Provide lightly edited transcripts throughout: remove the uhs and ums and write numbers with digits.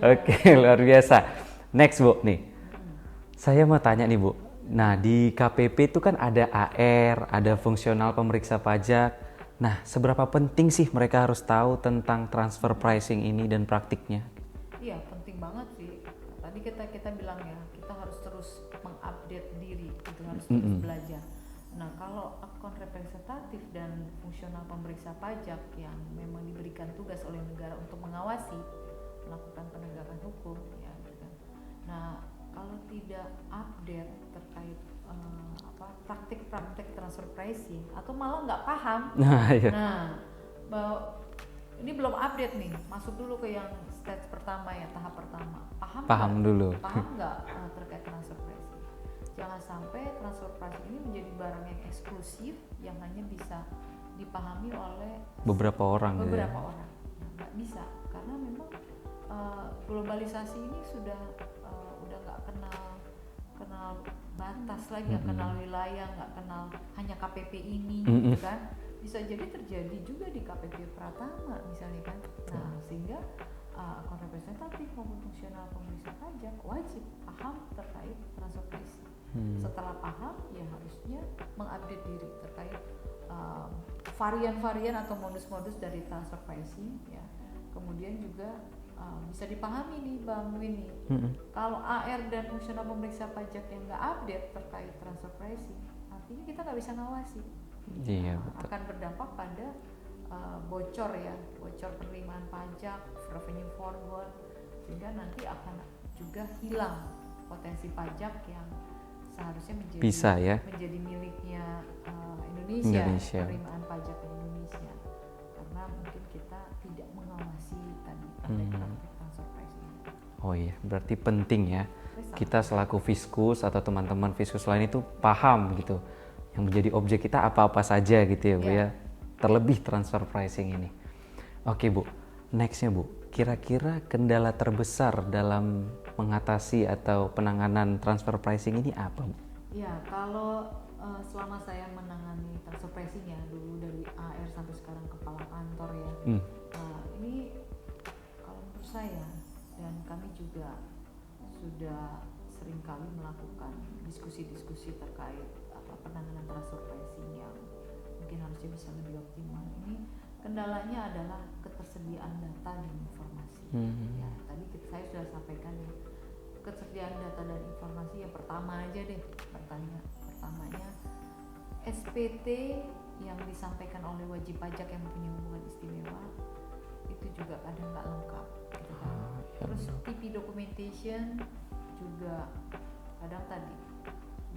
Oke, luar biasa. Next Bu, nih. Saya mau tanya nih Bu. Nah, di KPP itu kan ada AR, ada fungsional pemeriksa pajak. Nah, seberapa penting sih mereka harus tahu tentang transfer pricing ini dan praktiknya? Iya, penting banget sih. Tadi kita bilang ya, kita harus terus mengupdate diri, kita harus terus belajar. Nah, kalau akun representatif dan fungsional pemeriksa pajak yang memang diberikan tugas oleh negara untuk mengawasi melakukan penegakan hukum, ya, gitu kan. Nah, kalau tidak update terkait praktik-praktik transfer pricing atau malah nggak paham, Nah, iya. nah, ini belum update nih, masuk dulu ke yang stage pertama ya, tahap pertama. Paham dulu. Paham nggak terkait transfer pricing? Jangan sampai transfer pricing ini menjadi barang yang eksklusif yang hanya bisa dipahami oleh Beberapa orang gitu ya. beberapa orang. Nah, nggak bisa, karena memang globalisasi ini sudah udah nggak kenal batas lagi, nggak kenal wilayah, nggak kenal hanya KPP ini, gitu kan. Bisa jadi terjadi juga di KPP Pratama misalnya kan. Nah, sehingga akun representatif maupun fungsional pemeriksa pajak wajib paham terkait transfer pricing. Setelah paham, ya harusnya mengupdate diri terkait varian-varian atau modus-modus dari transfer pricing, ya. Kemudian juga bisa dipahami nih Bang Winnie, kalau AR dan fungsional pemeriksa pajak yang nggak update terkait transfer pricing, artinya kita nggak bisa ngawasi. Iya, betul. Akan berdampak pada bocor ya, bocor penerimaan pajak, revenue forward, sehingga nanti akan juga hilang potensi pajak yang seharusnya menjadi miliknya Indonesia, penerimaan pajak Indonesia, karena mungkin kita tidak mengawasi tadi praktik transfer pricing. Oh iya, berarti penting ya kita selaku fiskus atau teman-teman fiskus lain itu paham gitu yang menjadi objek kita apa-apa saja gitu ya Bu ya, terlebih transfer pricing ini. Oke Bu, nextnya Bu, kira-kira kendala terbesar dalam mengatasi atau penanganan transfer pricing ini apa Bu? Ya, kalau selama saya menangani transfer pricing ya, dulu dari AR sampai sekarang kepala kantor ya, ini kalau menurut saya, dan kami juga sudah sering kali melakukan diskusi-diskusi terkait penanganan transfer pricing yang mungkin harusnya bisa lebih optimal. Ini kendalanya adalah ketersediaan data dan informasi. Ya, tadi saya sudah sampaikan ya, ketersediaan data dan informasi yang pertamanya SPT yang disampaikan oleh wajib pajak yang mempunyai hubungan istimewa itu juga kadang nggak lengkap, gitu kan. Terus TP documentation juga kadang tadi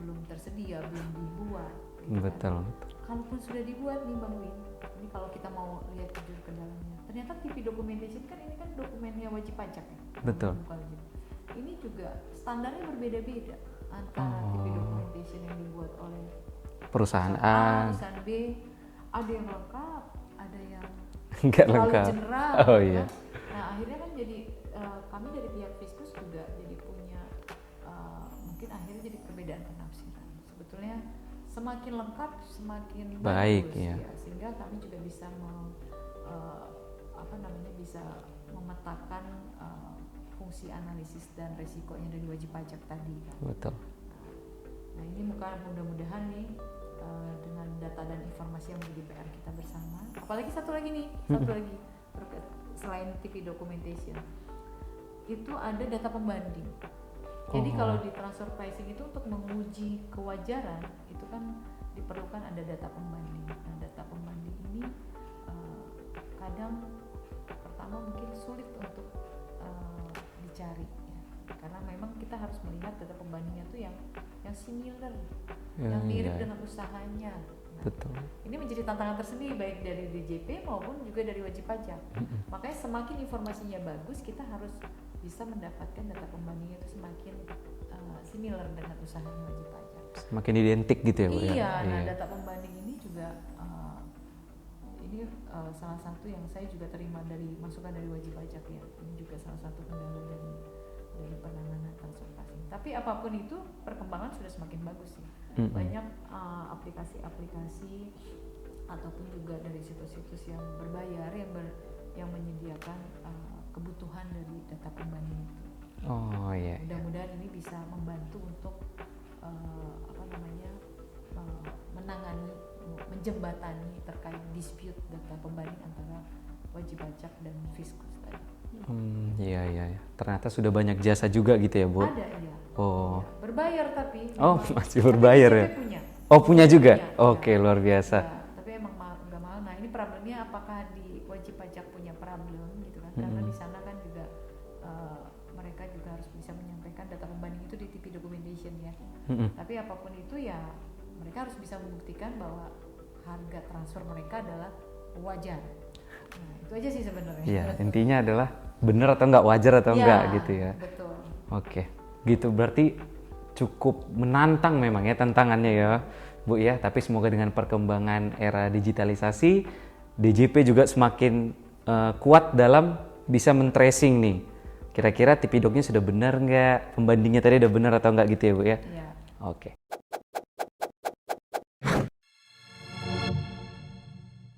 belum tersedia, belum dibuat, gitu Betul. kan. Kalaupun sudah dibuat nih Bang Win, ini kalau kita mau lihat jujur ke dalamnya, ternyata TP documentation kan ini kan dokumennya wajib pajak ya. Betul. Ini juga standarnya berbeda-beda antara TP documentation yang dibuat oleh perusahaan A, A, perusahaan B, ada yang lengkap, ada yang nggak terlalu lengkap. general. Oh kan? iya. Nah, akhirnya kan jadi kami dari pihak Fiskus juga jadi punya mungkin akhirnya jadi perbedaan penafsiran. Sebetulnya semakin lengkap semakin Baik, bagus ya. sehingga kami juga bisa bisa memetakan fungsi analisis dan resikonya dari wajib pajak tadi kan. Betul. Nah, ini mudah-mudahan nih dengan data dan informasi yang menjadi PR kita bersama. Apalagi satu lagi selain TP documentation, itu ada data pembanding. Jadi kalau di transfer pricing itu untuk menguji kewajaran itu kan diperlukan ada data pembanding. Nah, data pembanding ini kadang pertama mungkin sulit untuk dicari ya, karena memang kita harus melihat data pembandingnya tuh yang similar, yang mirip dengan usahanya. Nah, betul. Ini menjadi tantangan tersendiri baik dari DJP maupun juga dari wajib pajak. Makanya semakin informasinya bagus, kita harus bisa mendapatkan data pembandingnya itu semakin similar dengan usahanya wajib pajak. Semakin identik gitu ya Bu? Iya, nah data pembanding ini juga ini salah satu yang saya juga terima dari masukan dari wajib pajak ya. Ini juga salah satu kendala dari penanganan transfer pricing. Tapi apapun itu perkembangan sudah semakin bagus ya. Banyak aplikasi-aplikasi ataupun juga dari situs-situs yang berbayar yang yang menyediakan kebutuhan dari data pembanding itu. Oh iya. Mudah-mudahan ini bisa membantu untuk menangani, menjembatani terkait dispute data pembanding antara wajib pajak dan fiskus tadi. Iya. Ternyata sudah banyak jasa juga gitu ya, Bu? Ada, iya. Oh. Ya, berbayar tapi. Oh, memang. masih berbayar tapi ya? punya. Oh, punya juga? Punya, Oke, ya. luar biasa. Ya, tapi emang nggak mahal. Nah, ini problemnya apakah di wajib pajak punya problem gitu kan? Karena di sana kan juga mereka juga harus bisa menyampaikan data pembanding itu di TP documentation ya. Tapi apapun itu ya mereka harus bisa membuktikan bahwa harga transfer mereka adalah wajar. Nah, itu aja sih sebenarnya. Iya, intinya adalah benar atau enggak, wajar atau enggak gitu ya. Betul. Oke, gitu berarti cukup menantang memang ya tantangannya ya, Bu ya. Tapi semoga dengan perkembangan era digitalisasi, DJP juga semakin kuat dalam bisa men-tracing nih. Kira-kira TP Doc-nya sudah benar nggak? Pembandingnya tadi udah benar atau enggak gitu ya, Bu ya? Iya. Oke.